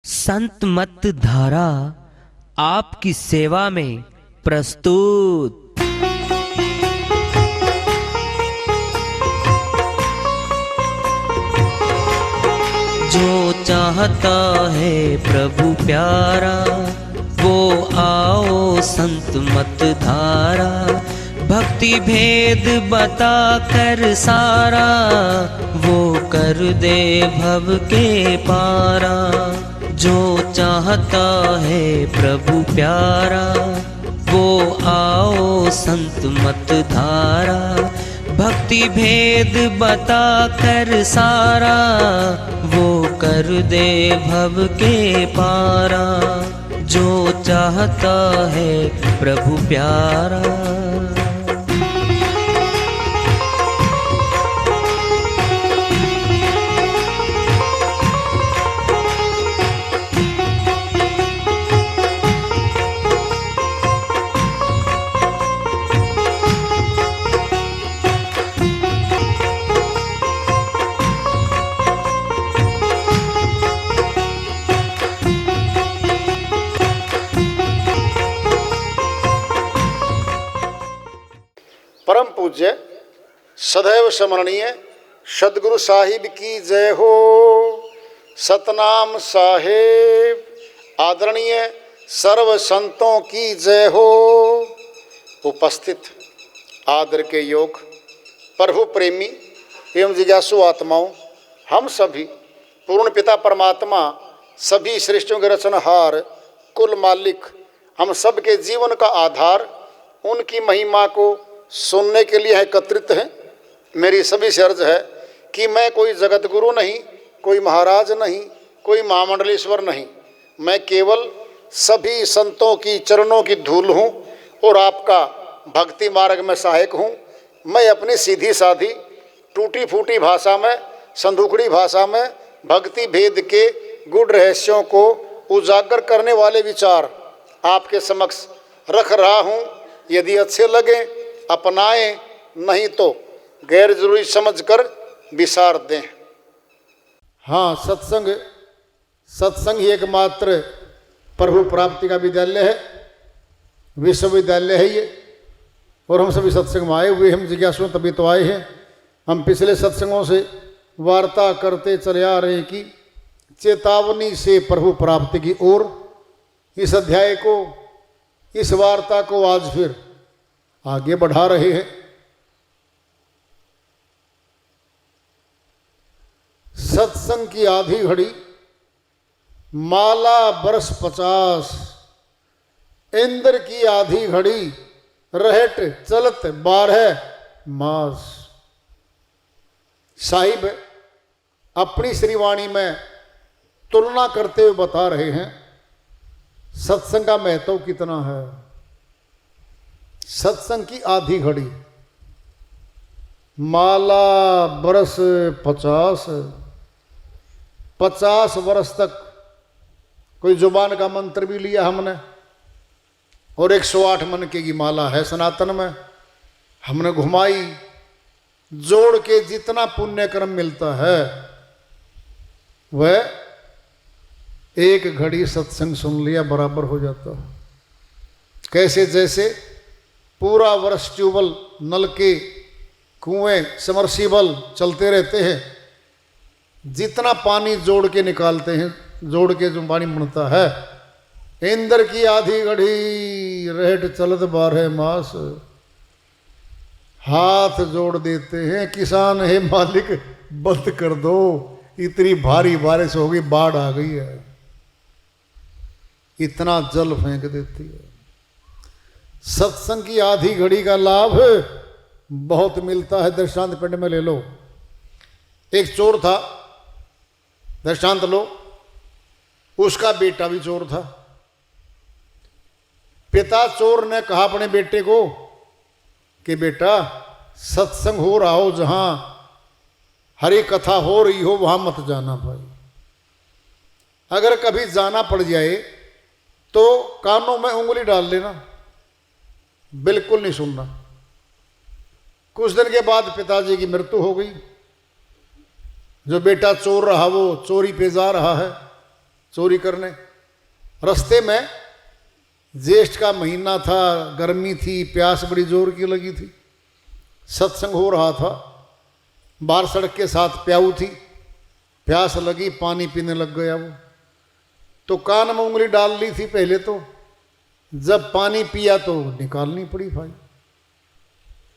संत मत धारा आपकी सेवा में प्रस्तुत। जो चाहता है प्रभु प्यारा वो आओ संत मत धारा। भक्ति भेद बता कर सारा वो कर दे भव के पारा। जो चाहता है प्रभु प्यारा वो आओ संत मत धारा। भक्ति भेद बता कर सारा वो कर दे भव के पारा। जो चाहता है प्रभु प्यारा। परम पूज्य सदैव स्मरणीय सदगुरु साहिब की जय हो। सतनाम साहेब आदरणीय सर्व संतों की जय हो। उपस्थित आदर के योग प्रभु प्रेमी एवं जिज्ञासु आत्माओं, हम सभी पूर्ण पिता परमात्मा सभी सृष्टियों के रचनहार कुल मालिक हम सब के जीवन का आधार उनकी महिमा को सुनने के लिए एकत्रित हैं। मेरी सभी से अर्ज है कि मैं कोई जगत गुरु नहीं, कोई महाराज नहीं, कोई महामंडलेश्वर नहीं। मैं केवल सभी संतों की चरणों की धूल हूँ और आपका भक्ति मार्ग में सहायक हूँ। मैं अपनी सीधी साधी टूटी फूटी भाषा में, संदूकड़ी भाषा में भक्ति भेद के गुड़ रहस्यों को उजागर करने वाले विचार आपके समक्ष रख रहा हूँ। यदि अच्छे लगे अपनाएं, नहीं तो गैर जरूरी समझकर विसार दें। हाँ, सत्संग ही एकमात्र प्रभु प्राप्ति का विद्यालय है, विश्वविद्यालय है ये। और हम सभी सत्संग में आए हुए, हम जिज्ञासु तभी तो आए हैं। हम पिछले सत्संगों से वार्ता करते चले आ रहे हैं कि चेतावनी से प्रभु प्राप्ति की ओर। इस अध्याय को, इस वार्ता को आज फिर आगे बढ़ा रहे हैं। सत्संग की आधी घड़ी माला बरस 50, इंद्र की आधी घड़ी रहट चलत 12 मास। साहिब अपनी श्रीवाणी में तुलना करते हुए बता रहे हैं सत्संग का महत्व कितना है। सत्संग की आधी घड़ी माला बरस 50 वर्ष तक कोई जुबान का मंत्र भी लिया हमने, और 108 मन की माला है सनातन में, हमने घुमाई। जोड़ के जितना पुण्य कर्म मिलता है वह एक घड़ी सत्संग सुन लिया बराबर हो जाता है। कैसे? जैसे पूरा वर्ष ट्यूबवेल, नल के, कुएं, समरसीबल चलते रहते हैं, जितना पानी जोड़ के निकालते हैं, जोड़ के जो पानी बनता है, इंद्र की आधी घड़ी रहट चलत 12 मास। हाथ जोड़ देते हैं किसान, हे मालिक बंद कर दो, इतनी भारी बारिश हो गई, बाढ़ आ गई है। इतना जल फेंक देती है। सत्संग की आधी घड़ी का लाभ बहुत मिलता है। दृष्टांत पिंड में ले लो। एक चोर था, दृष्टांत लो, उसका बेटा भी चोर था। पिता चोर ने कहा अपने बेटे को कि बेटा, सत्संग हो रहा हो, जहां हरी कथा हो रही हो वहां मत जाना भाई। अगर कभी जाना पड़ जाए तो कानों में उंगली डाल लेना, बिल्कुल नहीं सुनना। कुछ दिन के बाद पिताजी की मृत्यु हो गई। जो बेटा चोर रहा वो चोरी पे जा रहा है, चोरी करने। रास्ते में ज्येष्ठ का महीना था, गर्मी थी, प्यास बड़ी जोर की लगी थी, सत्संग हो रहा था, बाहर सड़क के साथ प्याऊ थी, प्यास लगी, पानी पीने लग गया वो। तो कान में उंगली डाल ली थी पहले, तो जब पानी पिया तो निकालनी पड़ी भाई।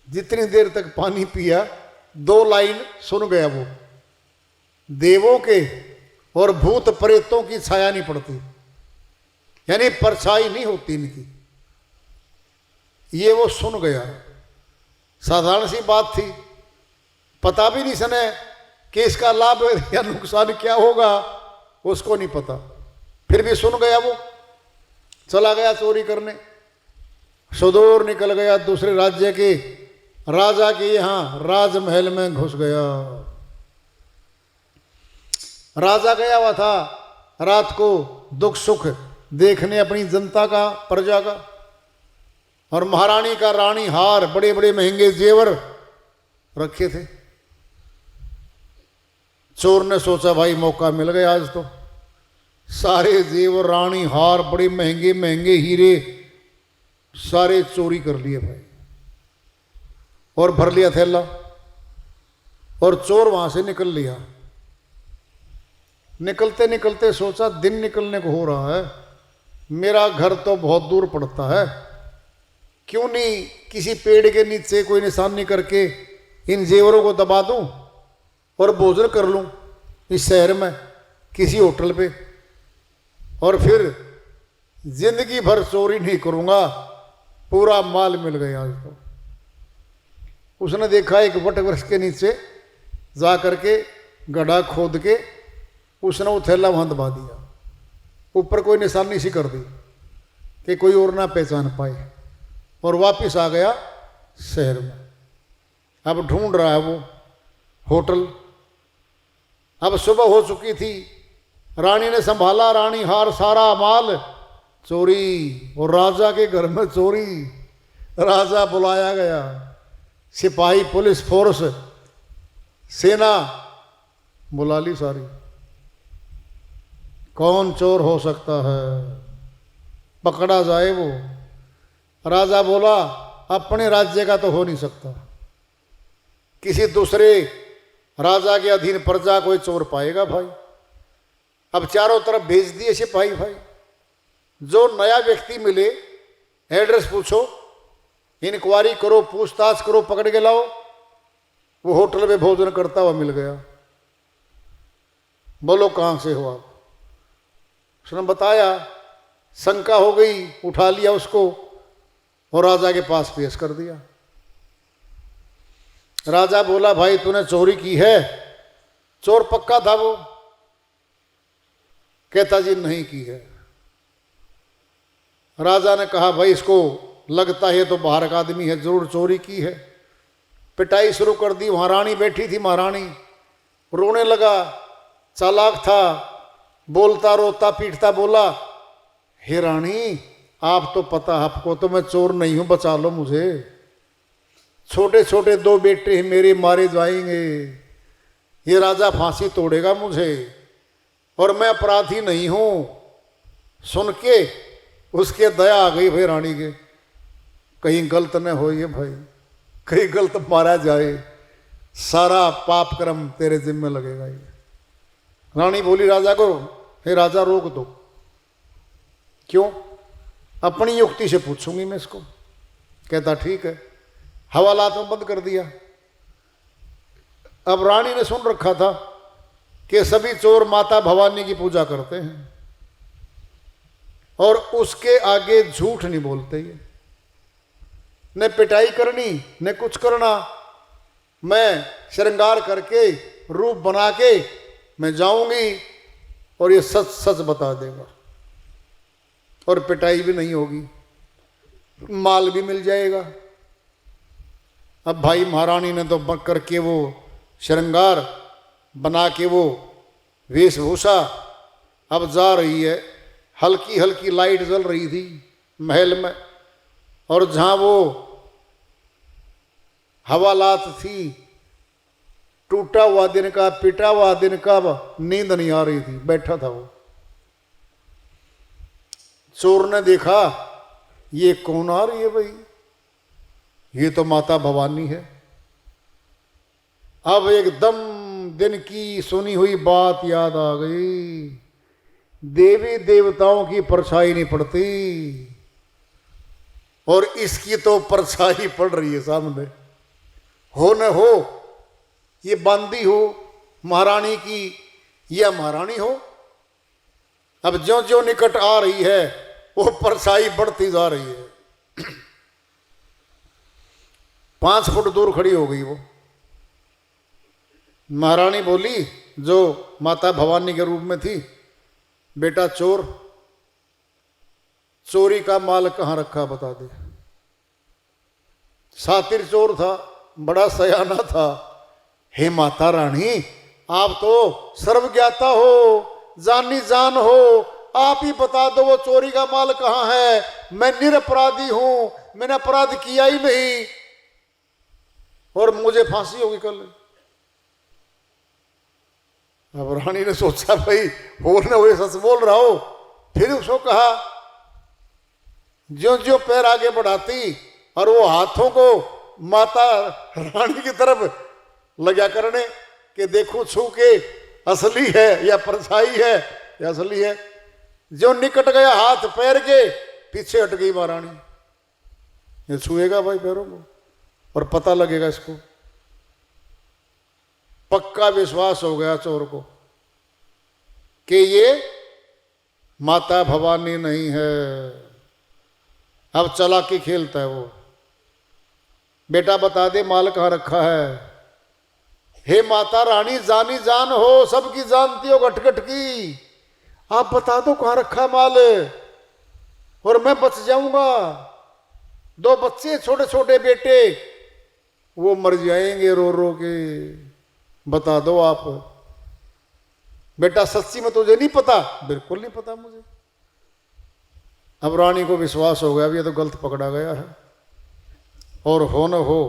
जितनी देर तक पानी पिया 2 लाइन सुन गया वो, देवों के और भूत प्रेतों की छाया नहीं पड़ती, यानी परछाई नहीं होती इनकी, ये वो सुन गया। साधारण सी बात थी, पता भी नहीं सने कि इसका लाभ या नुकसान क्या होगा, उसको नहीं पता, फिर भी सुन गया वो। चला गया चोरी करने, सुदूर निकल गया, दूसरे राज्य के राजा के यहाँ राजमहल में घुस गया। राजा गया हुआ था रात को दुख सुख देखने अपनी जनता का, प्रजा का, और महारानी का रानी हार, बड़े बड़े महंगे जेवर रखे थे। चोर ने सोचा भाई मौका मिल गया आज तो, सारे जेवर, रानी हार, बड़े महंगे महंगे हीरे सारे चोरी कर लिए भाई, और भर लिया थैला, और चोर वहां से निकल लिया। निकलते निकलते सोचा दिन निकलने को हो रहा है, मेरा घर तो बहुत दूर पड़ता है, क्यों नहीं किसी पेड़ के नीचे कोई निशानी करके इन जेवरों को दबा दूं और भोजन कर लूं इस शहर में किसी होटल पे, और फिर जिंदगी भर चोरी नहीं करूंगा, पूरा माल मिल गया आज तो। उसने देखा एक वट वृक्ष के नीचे जा करके गड्ढा खोद के उसने वो थैला वहां दबा दिया, ऊपर कोई निशानी सी कर दी कि कोई और ना पहचान पाए, और वापस आ गया शहर में। अब ढूंढ रहा है वो होटल। अब सुबह हो चुकी थी, रानी ने संभाला, रानी हार, सारा माल चोरी, और राजा के घर में चोरी। राजा बुलाया गया, सिपाही, पुलिस फोर्स, सेना बुला ली सारी। कौन चोर हो सकता है, पकड़ा जाए वो। राजा बोला अपने राज्य का तो हो नहीं सकता, किसी दूसरे राजा के अधीन प्रजा कोई चोर पाएगा भाई। अब चारों तरफ भेज दिए सिपाही भाई, जो नया व्यक्ति मिले एड्रेस पूछो, इंक्वायरी करो, पूछताछ करो, पकड़ के लाओ। वो होटल में भोजन करता हुआ मिल गया। बोलो कहां से हो आप? उसने बताया, शंका हो गई, उठा लिया उसको और राजा के पास पेश कर दिया। राजा बोला भाई तूने चोरी की है? चोर पक्का था वो, कहता जी नहीं की है। राजा ने कहा भाई इसको लगता है तो बाहर का आदमी है, जरूर चोरी की है। पिटाई शुरू कर दी। वहां रानी बैठी थी, महारानी, रोने लगा, चालाक था, बोलता रोता पीटता बोला, हे रानी आप तो पता आपको तो मैं चोर नहीं हूं, बचा लो मुझे, छोटे छोटे 2 बेटे हैं मेरे, मारे जाएंगे, ये राजा फांसी तोड़ेगा मुझे, और मैं अपराधी नहीं हूं। सुन के उसके दया आ गई भाई रानी के, कहीं गलत न हो ये भाई, कहीं गलत मारा जाए, सारा पाप कर्म तेरे जिम्मे लगेगा ये। रानी बोली राजा को, हे राजा रोक दो। क्यों? अपनी युक्ति से पूछूंगी मैं इसको। कहता ठीक है, हवालात में बंद कर दिया। अब रानी ने सुन रखा था कि सभी चोर माता भवानी की पूजा करते हैं और उसके आगे झूठ नहीं बोलते ये, न पिटाई करनी न कुछ करना, मैं श्रृंगार करके रूप बना के मैं जाऊंगी और ये सच सच बता देगा, और पिटाई भी नहीं होगी, माल भी मिल जाएगा। अब भाई महारानी ने तो बक करके वो श्रृंगार बना के वो वेशभूषा अब जा रही है। हल्की हल्की लाइट जल रही थी महल में, और जहाँ वो हवालात थी, टूटा हुआ दिन का, पिटा हुआ दिन का, नींद नहीं आ रही थी, बैठा था वो। चोर ने देखा ये कौन आ रही है भाई, ये तो माता भवानी है। अब एकदम दिन की सुनी हुई बात याद आ गई, देवी देवताओं की परछाई नहीं पड़ती और इसकी तो परछाई पड़ रही है सामने। हो न हो ये बांदी हो महारानी की या महारानी हो, अब ज्यों ज्यों निकट आ रही है वो परछाई बढ़ती जा रही है। 5 फुट दूर खड़ी हो गई वो। महारानी बोली जो माता भवानी के रूप में थी, बेटा चोर, चोरी का माल कहाँ रखा बता दे। सातिर चोर था, बड़ा सयाना था। हे माता रानी, आप तो सर्वज्ञाता हो, जानी जान हो, आप ही बता दो वो चोरी का माल कहाँ है। मैं निरपराधी हूं, मैंने अपराध किया ही नहीं और मुझे फांसी होगी कल। अब रानी ने सोचा भाई हो न हुए सच बोल रहा हो। फिर उसको कहा, ज्यों ज्यों पैर आगे बढ़ाती और वो हाथों को माता रानी की तरफ लगा करने कि देखो छू के असली है या परछाई है या असली है। जो निकट गया हाथ पैर के, पीछे हट गई महारानी। ये छुएगा भाई पैरों को और पता लगेगा इसको। पक्का विश्वास हो गया चोर को कि ये माता भवानी नहीं है। अब चालाकी खेलता है वो, बेटा बता दे माल कहाँ रखा है। हे माता रानी, जानी जान हो, सबकी जानती हो घटघट की, आप बता दो कहाँ रखा माल और मैं बच जाऊंगा। 2 बच्चे छोटे छोटे बेटे, वो मर जाएंगे रो रो के, बता दो आप। बेटा सच्ची में तुझे नहीं पता? बिल्कुल नहीं पता मुझे। अब रानी को विश्वास हो गया अब ये तो गलत पकड़ा गया है और हो न हो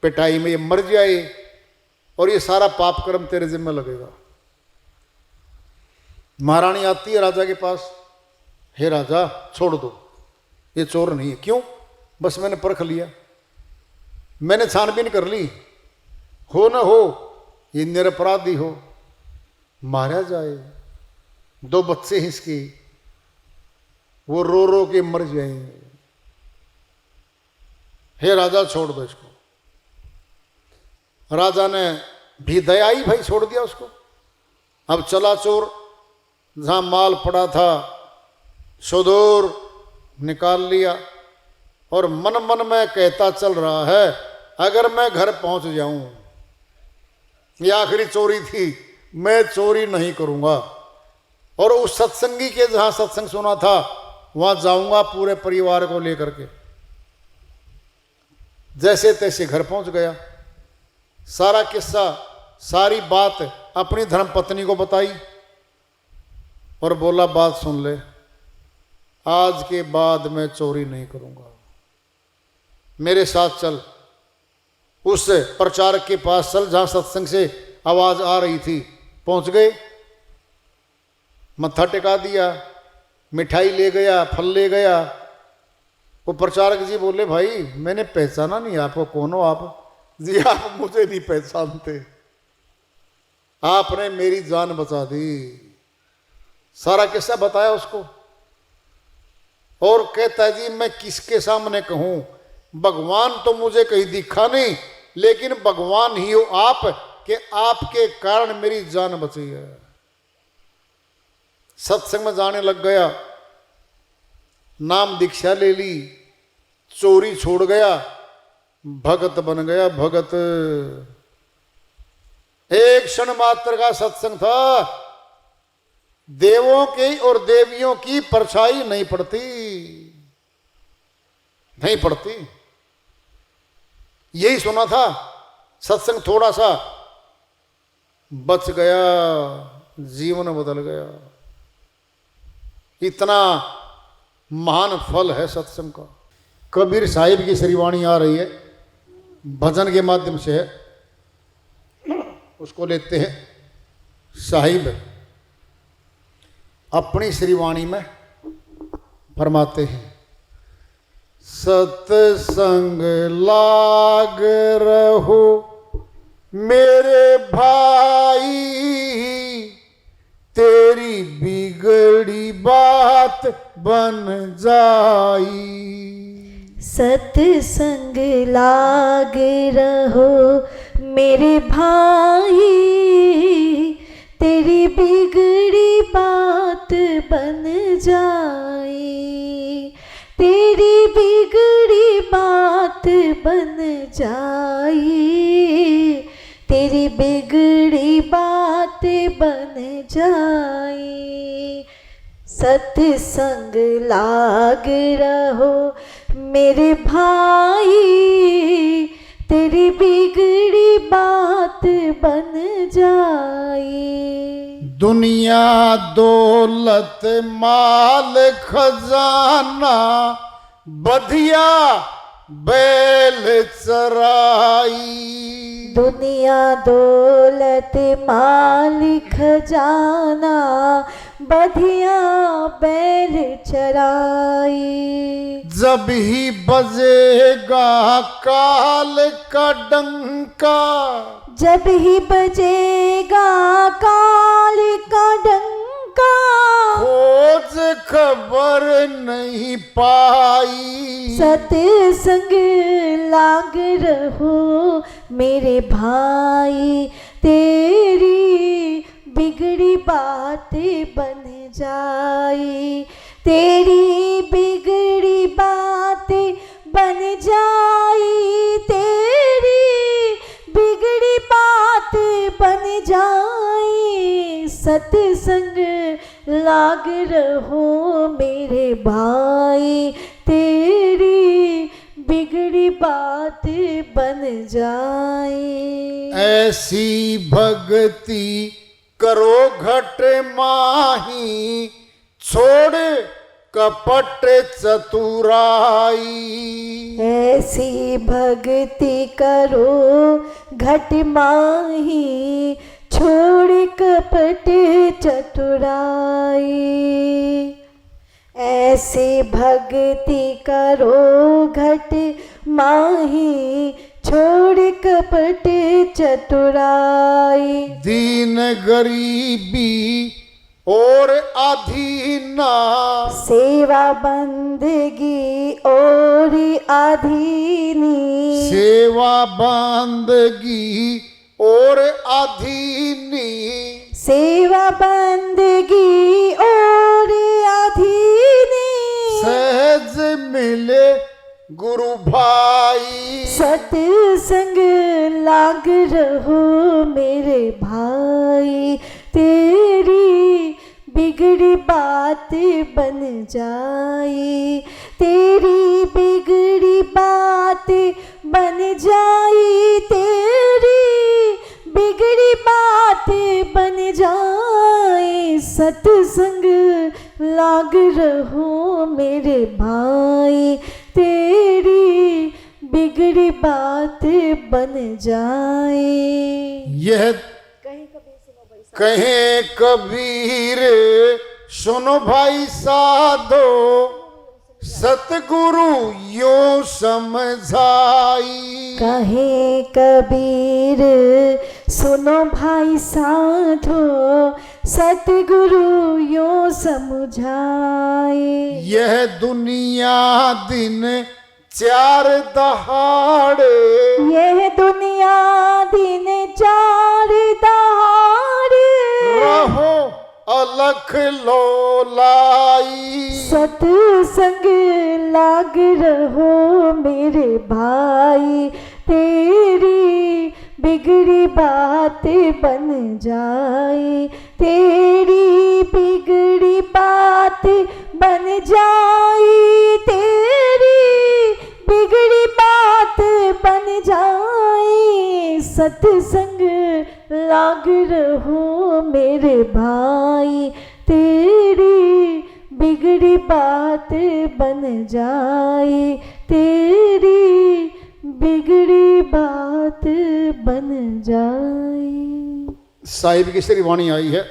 पिटाई में ये मर जाए और ये सारा पाप कर्म तेरे जिम्मे लगेगा। महारानी आती है राजा के पास, हे राजा छोड़ दो, ये चोर नहीं है। क्यों? बस मैंने परख लिया, मैंने छानबीन कर ली, हो न हो ये निरपराधी हो, मारा जाए। 2 बच्चे हैं इसके, वो रो रो के मर जाएंगे। हे राजा छोड़ दो इसको। राजा ने भी दया ही भाई छोड़ दिया उसको। अब चला चोर जहां माल पड़ा था सुदूर निकाल लिया और मन मन में कहता चल रहा है, अगर मैं घर पहुंच जाऊं, ये आखिरी चोरी थी, मैं चोरी नहीं करूंगा और उस सत्संगी के जहां सत्संग सुना था वहां जाऊंगा पूरे परिवार को लेकर के। जैसे तैसे घर पहुंच गया, सारा किस्सा सारी बात अपनी धर्मपत्नी को बताई और बोला बात सुन ले, आज के बाद मैं चोरी नहीं करूंगा, मेरे साथ चल। उस प्रचारक के पास चल जहां सत्संग से आवाज आ रही थी। पहुंच गए, मत्था टिका दिया, मिठाई ले गया, फल ले गया। वो प्रचारक जी बोले भाई मैंने पहचाना नहीं आपको, कौन हो आप? जी आप मुझे नहीं पहचानते, आपने मेरी जान बचा दी। सारा किस्सा बताया उसको और कहता है जी मैं किसके सामने कहूं, भगवान तो मुझे कहीं दिखा नहीं, लेकिन भगवान ही हो आप कि आपके कारण मेरी जान बची है। सत्संग में जाने लग गया, नाम दीक्षा ले ली, चोरी छोड़ गया, भगत बन गया भगत। एक क्षण मात्र का सत्संग था, देवों की और देवियों की परछाई नहीं पड़ती, नहीं पड़ती। यही सुना था, सत्संग थोड़ा सा बच गया, जीवन बदल गया। इतना महान फल है सत्संग का। कबीर साहिब की श्रीवाणी आ रही है, भजन के माध्यम से है, उसको लेते हैं। साहिब अपनी श्रीवाणी में फरमाते हैं, सत्संग लाग रहो मेरे भाई, तेरी बिगड़ी बात बन जाई। सत्संग लाग रहो मेरे भाई, तेरी बिगड़ी बात बन जाए, तेरी बिगड़ी बात बन जाए, तेरी बिगड़ी बात बन जाए। सत्संग लाग रहो मेरे भाई, तेरी बिगड़ी बात बन जाए। दुनिया दौलत माल खजाना, बधिया बैल चराई। दुनिया दौलत माल खजाना, बधिया बैल चराई। जब ही बजेगा काल का डंका, जब ही बजेगा काल का डंका, खोज खबर नहीं पाई। सत्संग लाग रहो मेरे भाई, तेरी बिगड़ी बात बन जाए, तेरी बिगड़ी बात बन जाए, तेरी बिगड़ी बात बन जाए। सत्संग लाग रहो मेरे भाई, तेरी बिगड़ी बात बन जाए। ऐसी भक्ति करो घट माही, छोड़ कपट चतुराई। ऐसी भक्ति करो घट माही, छोड़ कपट चतुराई। ऐसी भक्ति करो घट माही, छोड़ कपट चतुराई। दीन गरीबी और अधीना, सेवा बंदगी और अधीनी, सेवा बंदगी और अधीनी। सेवा बंदगी और अधीनी। सहज मिले गुरु भाई। सत्संग लाग रहो मेरे भाई, तेरी बिगड़ी बात बन जाए, तेरी बिगड़ी बात बन जाए, तेरी बिगड़ी बात बन जाए। सत्संग लाग रहो मेरे भाई, तेरी बिगड़ी बात बन जाए। यह कहे कबीर सुनो भाई साधो, सतगुरु यूं समझाई। कहे कबीर सुनो भाई साधो, सतगुरु यूं समझाए। यह दुनिया दिन चार दहाड़े, यह दुनिया दिन चार दहाड़े, रहो अलख लोलाई। सत्संग लाग रहो मेरे भाई, तेरी बिगड़ी बात बन जाए, तेरी बिगड़ी बात बन जाए, तेरी बिगड़ी बात बन जाए। सत्संग लाग रहो मेरे भाई, तेरी बिगड़ी बात बन जाए, तेरी बिगड़ी बात बन जाए। साहिब की श्री वाणी आई है।